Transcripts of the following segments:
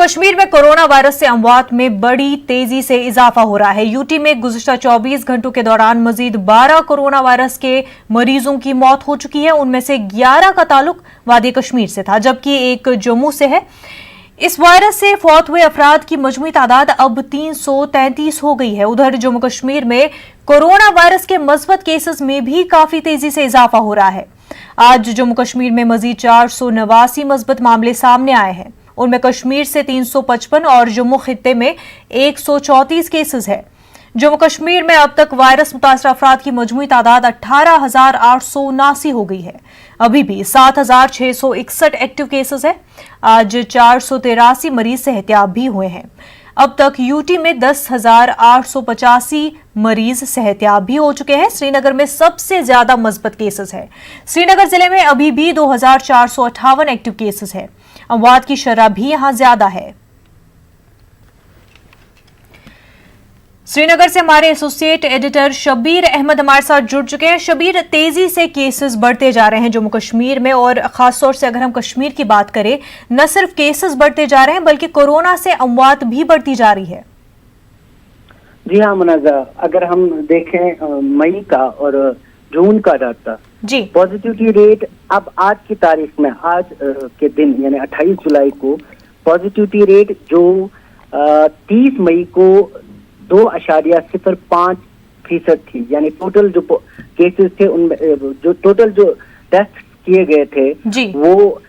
कश्मीर में corona virus से अमवात में बड़ी तेजी से इजाफा हो रहा है। यूटी में गुज़िश्ता 24 घंटों के दौरान मजीद 12 कोरोना वायरस के मरीजों की मौत हो चुकी है। उनमें से 11 का ताल्लुक वादी कश्मीर से था, जबकि एक जम्मू से है। इस वायरस से फौत हुए अफराद की मजमूई तादाद अब 333 हो गई है। उधर जम्मू कश्मीर में कोरोना वायरस के मस्बत केसेस में भी काफी तेजी से इजाफा हो रहा है। आज जम्मू कश्मीर में मजीद 489 मस्बत मामले सामने आए हैं। उनमें कश्मीर से 355 और जम्मू खित्ते में 134 केसेस है। जम्मू कश्मीर में अब तक वायरस मुतासर अफराद की मजमूई तादाद 18,879 हो गई है। अभी भी 7,661 एक्टिव केसेस है। आज 483 मरीज सेहतियाब भी हुए हैं। अब तक यूटी में 10,885 मरीज सेहतियाब भी हो चुके हैं। श्रीनगर में सबसे ज्यादा मस्बत केसेस है। श्रीनगर जिले में अभी भी 2,458 एक्टिव केसेस है। अमवात की शरह भी यहां ज्यादा है। श्रीनगर से हमारे एसोसिएट एडिटर शबीर अहमद हमारे साथ जुड़ चुके हैं। शबीर, तेजी से केसेस बढ़ते जा रहे हैं जम्मू कश्मीर में, और खासतौर से अगर हम कश्मीर की बात करें, न सिर्फ केसेस बढ़ते जा रहे हैं बल्कि कोरोना से अमवात भी बढ़ती जा रही है। जी हाँ मुनाज़ा, अगर हम देखें मई का और जून का डाटा जी, पॉजिटिविटी रेट अब आज की तारीख में, आज के दिन यानी 28 जुलाई को पॉजिटिविटी रेट जो 30 मई को 2.05% थी। यानी टोटल जो केसेस थे उनमें जो टोटल जो टेस्ट किए गए थे वो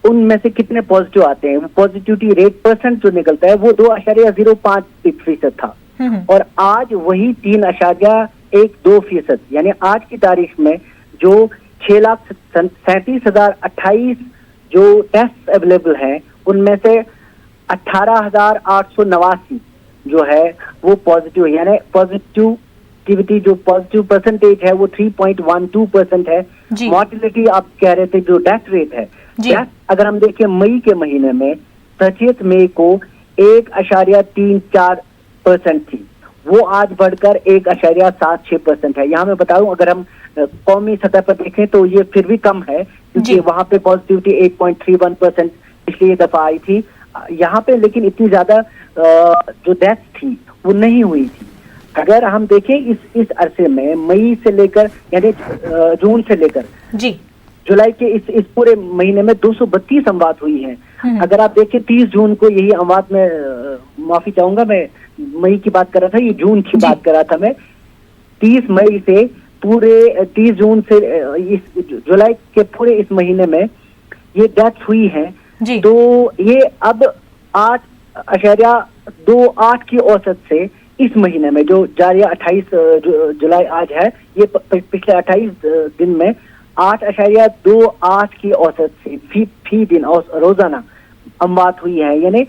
उनमें से कितने पॉजिटिव आते हैं, वो पॉजिटिविटी रेट परसेंट जो निकलता है वो 2.05% था। और आज वही 3.12% यानी आज की तारीख में जो 6,37,028 जो टेस्ट अवेलेबल हैं उनमें से 18,889 जो है वो पॉजिटिव है। यानी पॉजिटिविटी जो पॉजिटिव परसेंटेज है वो 3.12% है। मॉर्टिलिटी आप कह रहे थे जो डेथ रेट है, डेथ अगर हम देखें मई के महीने में 30 मई को 1.34% थी, वो आज बढ़कर 1.76% है। यहाँ मैं बताऊं, अगर हम कौमी सतह पर देखें तो ये फिर भी कम है, क्योंकि वहां पे पॉजिटिविटी 8.31% पिछली दफा आई थी। यहाँ पे लेकिन इतनी ज्यादा जो डेथ थी वो नहीं हुई थी। अगर हम देखें इस अरसे में मई से लेकर यानी जून से लेकर जुलाई के इस पूरे महीने में 232 अमवात हुई हैं। अगर आप देखें 30 जून को यही अमवात में माफी चाहूंगा, मैं मई की बात कर रहा था, ये जून की बात कर रहा था मैं। 30 मई से पूरे 30 जून से इस जुलाई के पूरे इस महीने में ये डेथ हुई है। तो ये अब 8.28 की औसत से इस महीने में जो जारी 28 जुलाई आज है, ये पिछले 28 दिन में 8.28 की औसत से फी दिन रोजाना अमवात हुई है। यानी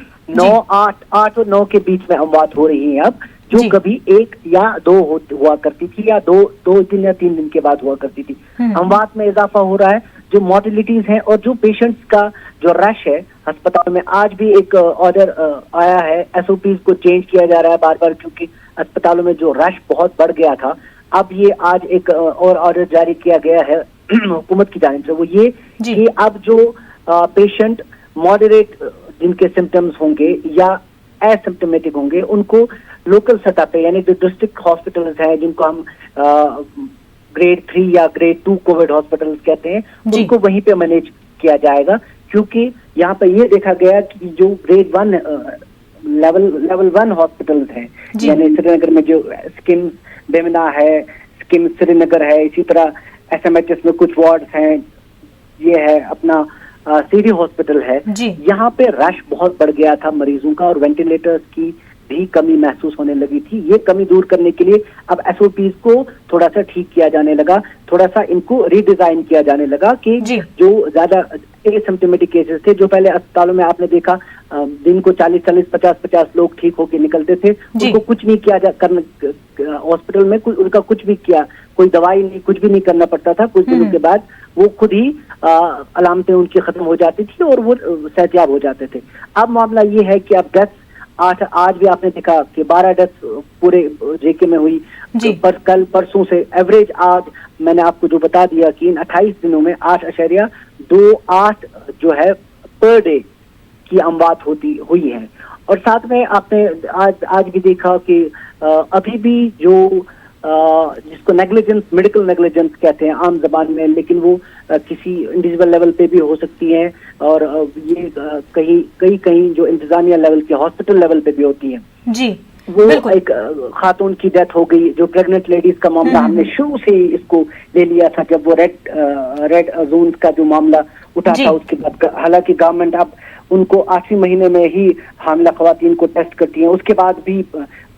8 और 9 के बीच में अमवात हो रही है अब, जो कभी 1 या 2 हुआ करती थी, या 2 दिन या 3 दिन के बाद हुआ करती थी। अमवात में इजाफा हो रहा है। जो मॉर्टिलिटीज हैं और जो पेशेंट्स का जो रश है अस्पताल में, आज भी एक ऑर्डर आया है, एसओपीज को चेंज किया जा रहा है बार बार, क्योंकि अस्पतालों में जो रश बहुत बढ़ गया था। अब ये आज एक और ऑर्डर जारी किया गया है हुकूमत की जानिब से, वो ये कि अब जो पेशेंट मॉडरेट जिनके सिम्टम्स होंगे या एसिम्टोमेटिक होंगे, उनको लोकल सतह पे यानी जो डिस्ट्रिक्ट हॉस्पिटल्स हैं, जिनको हम ग्रेड 3 या ग्रेड 2 कोविड हॉस्पिटल्स कहते हैं, उनको वहीं पे मैनेज किया जाएगा। क्योंकि यहाँ पे ये देखा गया कि जो ग्रेड 1 लेवल 1 हॉस्पिटल्स हैं, यानी श्रीनगर में जो स्किम बेमिना है, स्किम श्रीनगर है, इसी तरह SMHS में कुछ वार्ड्स हैं, ये है अपना सीडी हॉस्पिटल है, यहाँ पे रश बहुत बढ़ गया था मरीजों का और वेंटिलेटर्स की भी कमी महसूस होने लगी थी। ये कमी दूर करने के लिए अब एसओपीज को थोड़ा सा ठीक किया जाने लगा, थोड़ा सा इनको रीडिजाइन किया जाने लगा कि जो ज्यादा एसिम्प्टोमेटिक केसेस थे, जो पहले अस्पतालों में आपने देखा दिन को 40-40, 50-50 लोग ठीक होकर निकलते थे, उनको कुछ नहीं किया हॉस्पिटल में उनका कुछ भी किया, कोई दवाई नहीं, कुछ भी नहीं करना पड़ता था। कुछ दिनों के बाद वो खुद ही अलामतें उनकी खत्म हो जाती थी और वो सेहतियाब हो जाते थे। अब मामला ये है कि अब डेथ आज भी आपने देखा कि 12 डेथ पूरे जेके में हुई, पर कल परसों से एवरेज आज मैंने आपको जो बता दिया कि इन 28 दिनों में 8.28 जो है पर डे की अमवात हुई है। और साथ में आपने आज भी देखा कि अभी भी जो जिसको नेग्लिजेंस, मेडिकल नेग्लिजेंस कहते हैं आम जबान में, लेकिन वो किसी इंडिविजुअल लेवल पे भी हो सकती है और ये कहीं जो इंतजामिया लेवल के हॉस्पिटल लेवल पे भी होती है जी। वो एक खातून की डेथ हो गई, जो प्रेग्नेंट लेडीज का मामला हमने शुरू से ही इसको ले लिया था, जब वो रेड जोन का जो मामला उठा था उसके बाद। हालांकि गवर्नमेंट अब उनको 8वें महीने में ही हामिला खवातीन को टेस्ट करती है, उसके बाद भी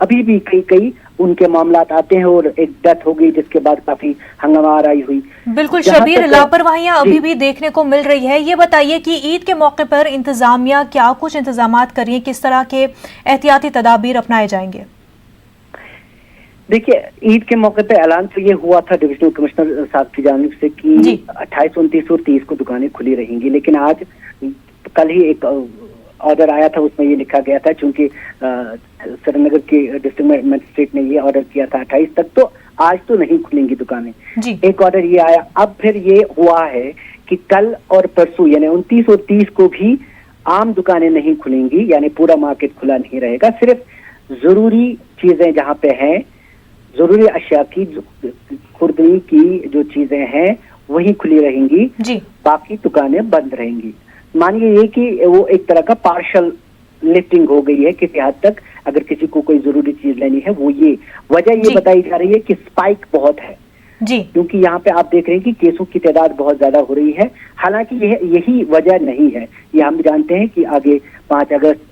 अभी भी कई उनके मामलात आते हैं और एक डेथ हो गई, जिसके बाद काफी हंगामाराई हुई। बिल्कुल शबीर, लापरवाहियां अभी भी देखने को मिल रही है। ये बताइए कि ईद के मौके पर इंतजामिया क्या कुछ इंतजामात कर रही है, किस तरह के एहतियाती तदाबीर अपनाए जाएंगे? देखिए, ईद के मौके पे ऐलान तो ये हुआ था डिविजनल कमिश्नर साहब की जानिब से कि 28, 29 और 30 को दुकानें खुली रहेंगी, लेकिन कल ही एक ऑर्डर आया था, उसमें ये लिखा गया था, चूंकि श्रीनगर के डिस्ट्रिक्ट मजिस्ट्रेट ने ये ऑर्डर किया था 28 तक, तो आज तो नहीं खुलेंगी दुकानें। एक ऑर्डर ये आया। अब फिर ये हुआ है कि कल और परसों यानी 29 और 30 को भी आम दुकानें नहीं खुलेंगी, यानी पूरा मार्केट खुला नहीं रहेगा। सिर्फ जरूरी चीजें जहाँ पे हैं, जरूरी अशिया की खुर्दनी की जो चीजें हैं वही खुली रहेंगी, बाकी दुकानें बंद रहेंगी। मानिए ये कि वो एक तरह का पार्शल लिफ्टिंग हो गई है किसी हद तक। अगर किसी को कोई जरूरी चीज लेनी है, वो ये वजह ये बताई जा रही है कि स्पाइक बहुत है जी, क्योंकि यहाँ पे आप देख रहे हैं कि केसों की तादाद बहुत ज्यादा हो रही है। हालांकि यही वजह नहीं है, ये हम जानते हैं कि आगे 5 अगस्त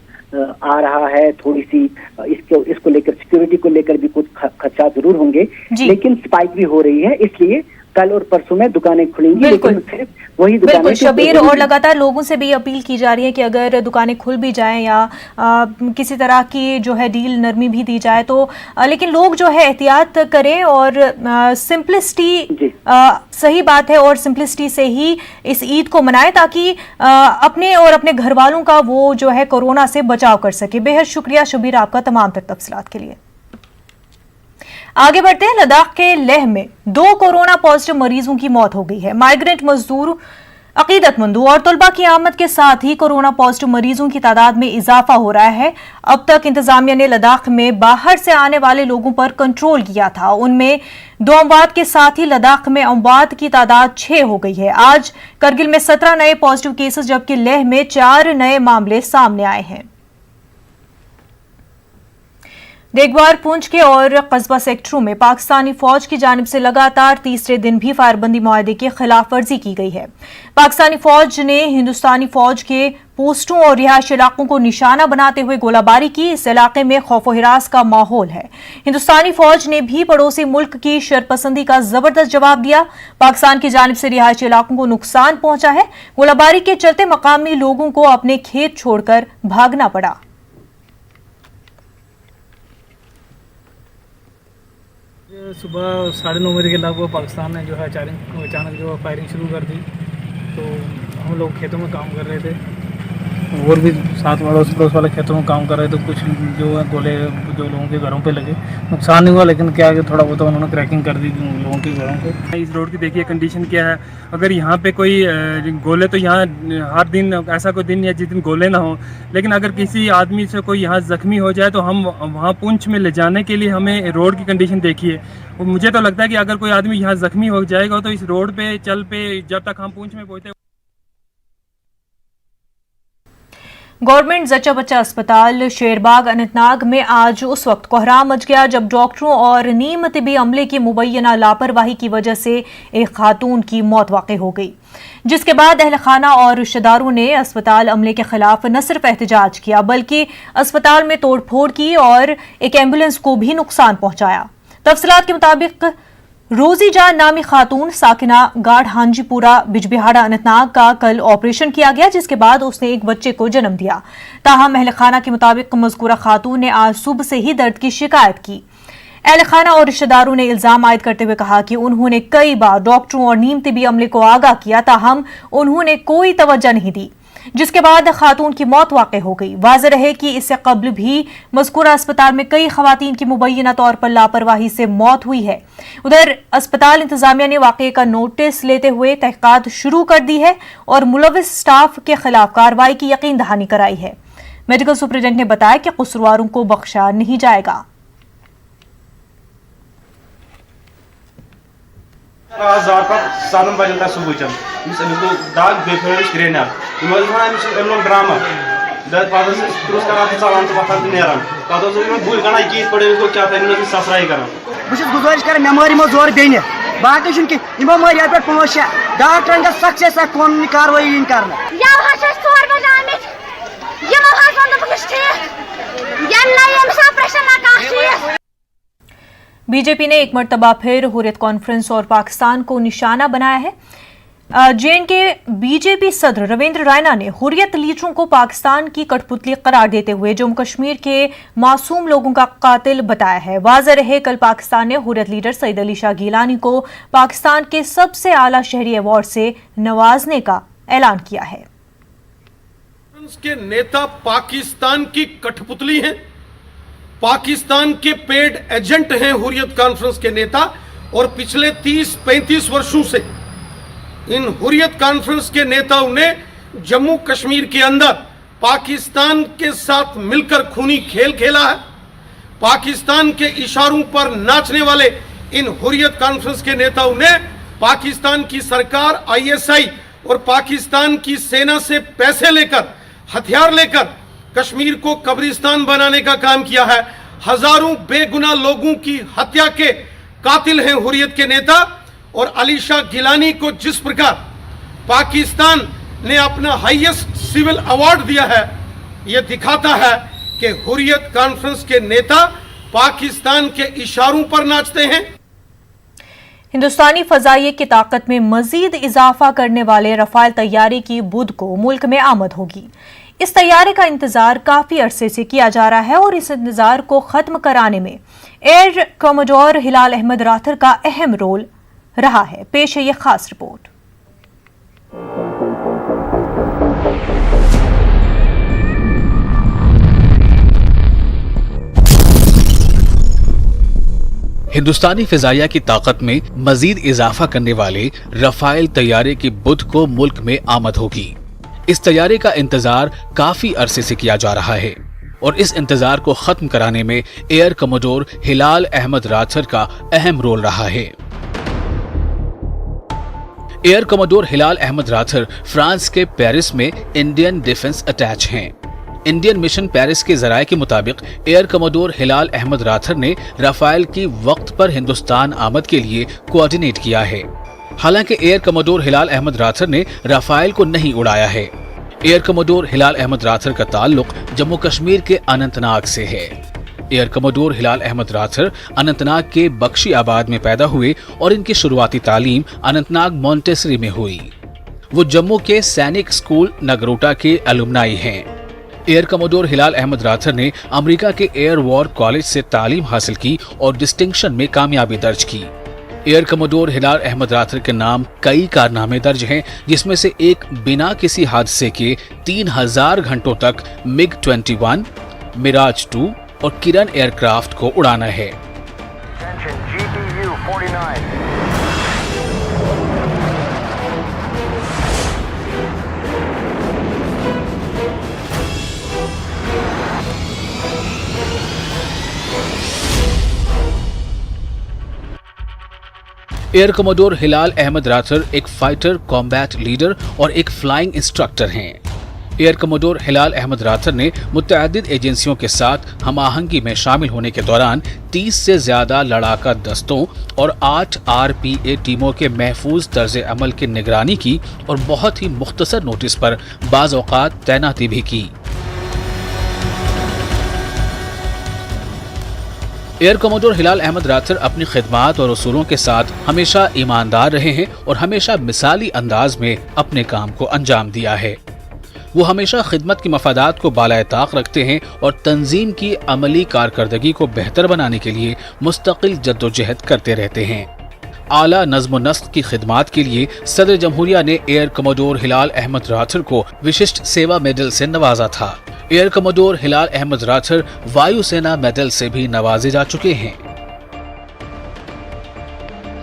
आ रहा है, थोड़ी सी इसको लेकर, सिक्योरिटी को लेकर भी कुछ खर्चा जरूर होंगे, लेकिन स्पाइक भी हो रही है, इसलिए कल और परसों में दुकानें खुलेंगी, लेकिन सिर्फ वही दुकानें। बिल्कुल शबीर, और लगातार लोगों से भी अपील की जा रही है कि अगर दुकानें खुल भी जाएं या किसी तरह की जो है डील नरमी भी दी जाए तो लेकिन लोग जो है एहतियात करें और सिंपलिसिटी सही बात है, और सिंपलिसिटी से ही इस ईद को मनाएं ताकि अपने और अपने घर वालों का वो जो है कोरोना से बचाव कर सके। बेहद शुक्रिया शबीर आपका तमाम तफसीलात के लिए। आगे बढ़ते हैं। लद्दाख के लेह में 2 कोरोना पॉजिटिव मरीजों की मौत हो गई है। माइग्रेंट मजदूर, अकीदतमंदों और तलबा की आमद के साथ ही कोरोना पॉजिटिव मरीजों की तादाद में इजाफा हो रहा है। अब तक इंतजामिया ने लद्दाख में बाहर से आने वाले लोगों पर कंट्रोल किया था। उनमें 2 अमवात के साथ ही लद्दाख में अमवात की तादाद 6 हो गई है। आज करगिल में 17 नए पॉजिटिव केसेस, जबकि लेह में 4 नए मामले सामने आए हैं। देगवार, पुंछ के और कस्बा सेक्टरों में पाकिस्तानी फौज की जानिब से लगातार तीसरे दिन भी फायरबंदी मुआहदे की खिलाफ वर्जी की गई है। पाकिस्तानी फौज ने हिंदुस्तानी फौज के पोस्टों और रिहायशी इलाकों को निशाना बनाते हुए गोलाबारी की। इस इलाके में खौफ व हिरास का माहौल है। हिंदुस्तानी फौज ने भी पड़ोसी मुल्क की शरपसंदी का जबरदस्त जवाब दिया। पाकिस्तान की जानिब से रिहायशी इलाकों को नुकसान पहुंचा है। गोलाबारी के चलते मकामी लोगों को अपने खेत छोड़कर भागना पड़ा। सुबह 9:30 बजे के लगभग पाकिस्तान ने जो है अचानक जो फायरिंग शुरू कर दी, तो हम लोग खेतों में काम कर रहे थे और भी साथ अड़ोस पड़ोस वाले खेतों में काम कर रहे थे। कुछ जो है गोले जो लोगों के घरों पे लगे, नुकसान नहीं हुआ, लेकिन क्या है कि थोड़ा बहुत उन्होंने क्रैकिंग कर दी लोगों के घरों को। इस रोड की देखिए कंडीशन क्या है। अगर यहाँ पे कोई गोले, तो यहाँ हर दिन ऐसा कोई दिन है जिस दिन गोले ना हो, लेकिन अगर किसी आदमी से कोई यहाँ ज़ख्मी हो जाए तो हम वहाँ पुंछ में ले जाने के लिए हमें रोड की कंडीशन देखिए। मुझे तो लगता है कि अगर कोई आदमी यहाँ ज़ख्मी हो जाएगा तो इस रोड पे जब तक हम पुंछ में पहुँचते। गवर्नमेंट जच्चा बच्चा अस्पताल शेरबाग अनंतनाग में आज उस वक्त कोहराम मच गया जब डॉक्टरों और नीम तिबी अमले की मुबैना लापरवाही की वजह से एक खातून की मौत वाक़ई हो गई, जिसके बाद अहल खाना और रिश्तेदारों ने अस्पताल अमले के खिलाफ न सिर्फ एहतजाज किया बल्कि अस्पताल में तोड़फोड़ की और एक एम्बुलेंस को भी नुकसान पहुंचाया। तफसीलात के मुताबिक रोजी जान नामी खातून साकिना गाढ़ हांजीपुरा बिजबिहाड़ा अनंतनाग का कल ऑपरेशन किया गया, जिसके बाद उसने एक बच्चे को जन्म दिया। ताहम अहल खाना के मुताबिक मज़कूरा खातून ने आज सुबह से ही दर्द की शिकायत की। अहल खाना और रिश्तेदारों ने इल्जाम आयद करते हुए कहा कि उन्होंने कई बार डॉक्टरों और नीम तिबी अमले को आगाह किया, ताहम उन्होंने कोई तवज्जो नहीं दी। जिसके बाद खातून की मौत वाक़ हो गई। वाज़ेह रहे कि इससे कब्ल भी मज़कूरा अस्पताल में कई खवातीन की मुबैना तौर पर लापरवाही से मौत हुई है। उधर अस्पताल इंतजामिया ने वाक़े का नोटिस लेते हुए तहक़ीक़ात शुरू कर दी है और मुलव्विस स्टाफ के खिलाफ कार्रवाई की यकीन दहानी कराई है। मेडिकल सुपरिटेंडेंट ने बताया कि कसूरवारों को बख्शा नहीं जाएगा। सानम बजन तक सुबह दाग बेफेना ड्रामा चलान तो पता नेरान बुल गना की पड़े क्या ससराई कर गुजारिश कर मेमोरी मो जोर दिन बाकी मेमोरी पे 5-6 डॉक्टर सक्सेस कानूनी कार्रवाई कर बीजेपी ने एक मरतबा फिर हुर्रियत कॉन्फ्रेंस और पाकिस्तान को निशाना बनाया है। जे.एंड.के बीजेपी सदर रविंद्र रैना ने हुर्रियत लीडरों को पाकिस्तान की कठपुतली करार देते हुए जम्मू कश्मीर के मासूम लोगों का कातिल बताया है। वाज़ेह रहे कल पाकिस्तान ने हुर्रियत लीडर सईद अली शाह गिलानी को पाकिस्तान के सबसे आला शहरी अवार्ड से नवाजने का ऐलान किया है। के नेता पाकिस्तान की कठपुतली हैं, पाकिस्तान के पेड एजेंट हैं हुर्रियत कॉन्फ्रेंस के नेता, और पिछले 30-35 वर्षों से इन हुर्रियत कॉन्फ्रेंस के नेताओं ने जम्मू कश्मीर के अंदर पाकिस्तान के साथ मिलकर खूनी खेल खेला है। पाकिस्तान के इशारों पर नाचने वाले इन हुर्रियत कॉन्फ्रेंस के नेताओं ने पाकिस्तान की सरकार, ISI और पाकिस्तान की सेना से पैसे लेकर, हथियार लेकर कश्मीर को कब्रिस्तान बनाने का काम किया है। हजारों बेगुनाह लोगों की हत्या के कातिल हैं हुर्रियत के नेता। और अली शाह गिलानी को जिस प्रकार पाकिस्तान ने अपना हाईएस्ट सिविल अवार्ड दिया है, यह दिखाता है कि हुर्रियत कॉन्फ्रेंस के नेता पाकिस्तान के इशारों पर नाचते हैं। हिंदुस्तानी फजाइये की ताकत में मजीद इजाफा करने वाले रफाल तैयारी की बुध को मुल्क में आमद होगी। इस तैयारे का इंतजार काफी अरसे से किया जा रहा है और इस इंतजार को खत्म कराने में एयर कमोडोर हिलाल अहमद राथर का अहम रोल रहा है। पेश है ये खास रिपोर्ट। हिंदुस्तानी फिजाइया की ताकत में मजीद इजाफा करने वाले रफाल तैयारे की बुध को मुल्क में आमद होगी। इस तैयारे का इंतजार काफी अरसे से किया जा रहा है और इस इंतजार को खत्म कराने में एयर कमोडोर हिलाल अहमद राथर का अहम रोल रहा है। एयर कमोडोर हिलाल अहमद राथर फ्रांस के पेरिस में इंडियन डिफेंस अटैच हैं। इंडियन मिशन पेरिस के जराये के मुताबिक एयर कमोडोर हिलाल अहमद राथर ने रफाल की वक्त पर हिंदुस्तान आमद के लिए कोऑर्डिनेट किया है। हालांकि एयर कमोडोर हिलाल अहमद राथर ने रफाल को नहीं उड़ाया है। एयर कमोडोर हिलाल अहमद राथर का ताल्लुक जम्मू कश्मीर के अनंतनाग से है। एयर कमोडोर हिलाल अहमद राथर अनंतनाग के बख्शी आबाद में पैदा हुए और इनकी शुरुआती तालीम अनंतनाग मॉन्टेसरी में हुई। वो जम्मू के सैनिक स्कूल नगरोटा के अलुमनाई हैं। एयर कमोडोर हिलाल अहमद राथर ने अमेरिका के एयर वॉर कॉलेज से तालीम हासिल की और डिस्टिंक्शन में कामयाबी दर्ज की। एयर कमोडोर हिलाल अहमद राथर के नाम कई कारनामे दर्ज हैं, जिसमें से एक बिना किसी हादसे के 3000 घंटों तक MiG-21, मिराज 2 और किरण एयरक्राफ्ट को उड़ाना है। एयर कमोडोर हिलाल अहमद राथर एक फाइटर कॉम्बैट लीडर और एक फ्लाइंग इंस्ट्रक्टर हैं। एयर कमोडोर हिलाल अहमद राथर ने मुतअद्दिद एजेंसियों के साथ हमाहंगी में शामिल होने के दौरान 30 से ज्यादा लड़ाका दस्तों और 8 RPA टीमों के महफूज तर्ज अमल की निगरानी की और बहुत ही मुख्तसर नोटिस पर बाज़ औक़ात तैनाती भी की। एयर कमोडोर हिलाल अहमद राथर अपनी खिदमात और उसूलों के साथ हमेशा ईमानदार रहे हैं और हमेशा मिसाली अंदाज में अपने काम को अंजाम दिया है। वो हमेशा खिदमत की मफादात को बालाए ताक रखते हैं और तंजीम की अमली कारकर्दगी को बेहतर बनाने के लिए मुस्तकिल जद्दोजहद करते रहते हैं। आला नज़्म नस्क की खिदमात के लिए सदर जमहूरिया ने एयर कमोडोर हिलाल अहमद राथर को विशिष्ट सेवा मेडल से नवाजा था। एयर कमोडोर हिलाल अहमद राथर वायुसेना मेडल से भी नवाजे जा चुके हैं।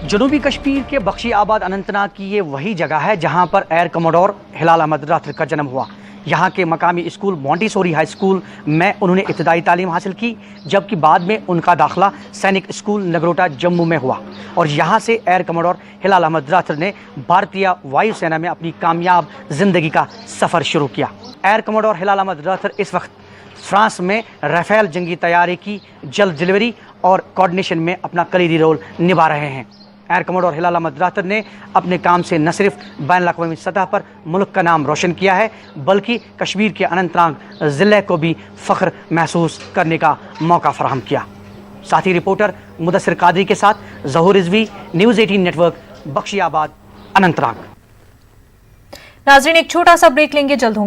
जनूबी कश्मीर के बख्शी आबाद अनंतनाग की ये वही जगह है जहां पर एयर कमोडोर हिलाल अहमद राथर का जन्म हुआ। यहाँ के मकामी स्कूल मोंटेसोरी हाई स्कूल में उन्होंने इब्तदाई तालीम हासिल की, जबकि बाद में उनका दाखिला सैनिक स्कूल नगरोटा जम्मू में हुआ और यहाँ से एयर कमोडोर हिलाल अहमद राथर ने भारतीय वायुसेना में अपनी कामयाब जिंदगी का सफ़र शुरू किया। एयर कमोडोर हिलाल अहमद राथर इस वक्त फ्रांस में राफेल जंगी तैयारी की जल्द डिलीवरी और कोऑर्डिनेशन में अपना कलीदी रोल निभा रहे हैं। एयर कमोडोर हिलाल अहमद राथर ने अपने काम से न सिर्फ बैन अवी सतह पर मुल्क का नाम रोशन किया है, बल्कि कश्मीर के अनंतनाग ज़िले को भी फ़ख्र महसूस करने का मौका फराहम किया। साथी रिपोर्टर मुदस्सिर कादरी के साथ ज़हूर रिजवी, न्यूज़ 18 नेटवर्क, बख्शी आबाद, अनंतनाग। नाज़रीन, एक छोटा सा ब्रेक लेंगे, जल्द होंगे